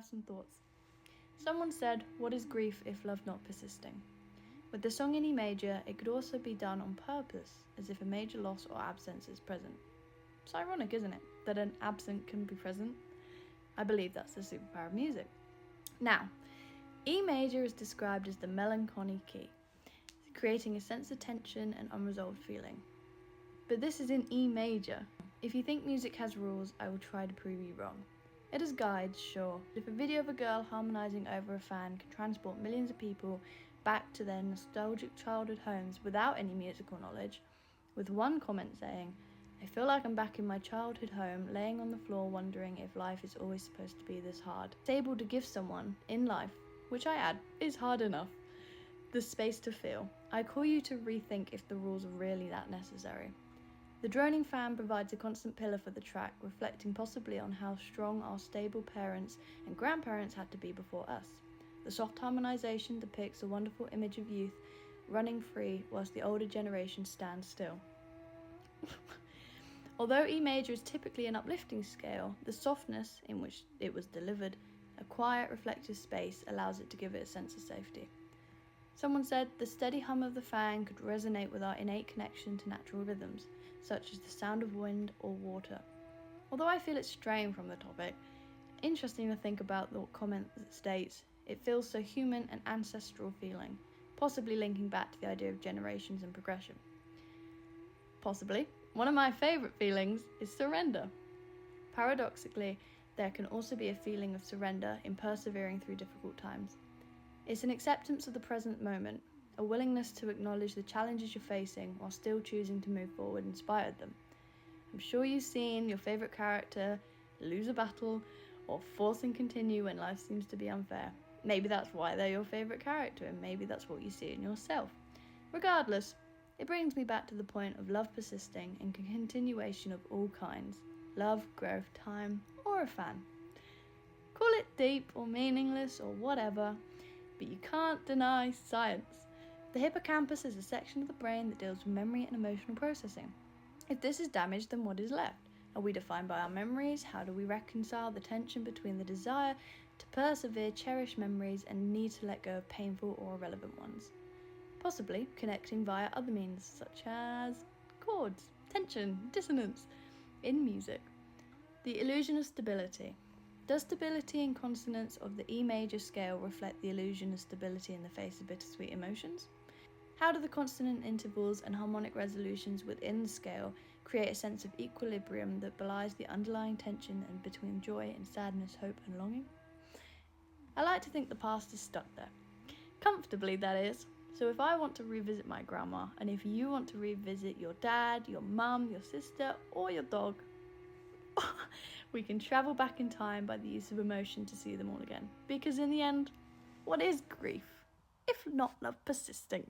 some thoughts. Someone said, what is grief if love not persisting? With the song in E major, it could also be done on purpose, as if a major loss or absence is present. It's ironic, isn't it, that an absent can be present? I believe that's the superpower of music. Now, E major is described as the melancholy key, creating a sense of tension and unresolved feeling. But this is in E major. If you think music has rules, I will try to prove you wrong. It has guides, sure. If a video of a girl harmonising over a fan can transport millions of people back to their nostalgic childhood homes without any musical knowledge, with one comment saying, I feel like I'm back in my childhood home, laying on the floor wondering if life is always supposed to be this hard. It's able to give someone, in life, which I add is hard enough, the space to feel. I call you to rethink if the rules are really that necessary. The droning fan provides a constant pillar for the track, reflecting possibly on how strong our stable parents and grandparents had to be before us. The soft harmonisation depicts a wonderful image of youth running free whilst the older generation stands still. Although E major is typically an uplifting scale, the softness in which it was delivered, a quiet reflective space, allows it to give it a sense of safety. Someone said the steady hum of the fan could resonate with our innate connection to natural rhythms, such as the sound of wind or water. Although I feel it's straying from the topic, interesting to think about the comment that states, it feels so human and ancestral feeling, possibly linking back to the idea of generations and progression. Possibly. One of my favourite feelings is surrender. Paradoxically, there can also be a feeling of surrender in persevering through difficult times. It's an acceptance of the present moment, a willingness to acknowledge the challenges you're facing while still choosing to move forward in spite of them. I'm sure you've seen your favourite character lose a battle or force and continue when life seems to be unfair. Maybe that's why they're your favourite character, and maybe that's what you see in yourself. Regardless, it brings me back to the point of love persisting and continuation of all kinds. Love, growth, time, or a fan. Call it deep or meaningless or whatever, but you can't deny science. The hippocampus is a section of the brain that deals with memory and emotional processing. If this is damaged, then what is left? Are we defined by our memories? How do we reconcile the tension between the desire to persevere, cherish memories, and need to let go of painful or irrelevant ones? Possibly connecting via other means, such as chords, tension, dissonance in music. The illusion of stability. Does stability and consonance of the E major scale reflect the illusion of stability in the face of bittersweet emotions? How do the consonant intervals and harmonic resolutions within the scale create a sense of equilibrium that belies the underlying tension and between joy and sadness, hope and longing? I like to think the past is stuck there. Comfortably, that is. So if I want to revisit my grandma, and if you want to revisit your dad, your mum, your sister, or your dog, we can travel back in time by the use of emotion to see them all again. Because in the end, what is grief, if not love persisting?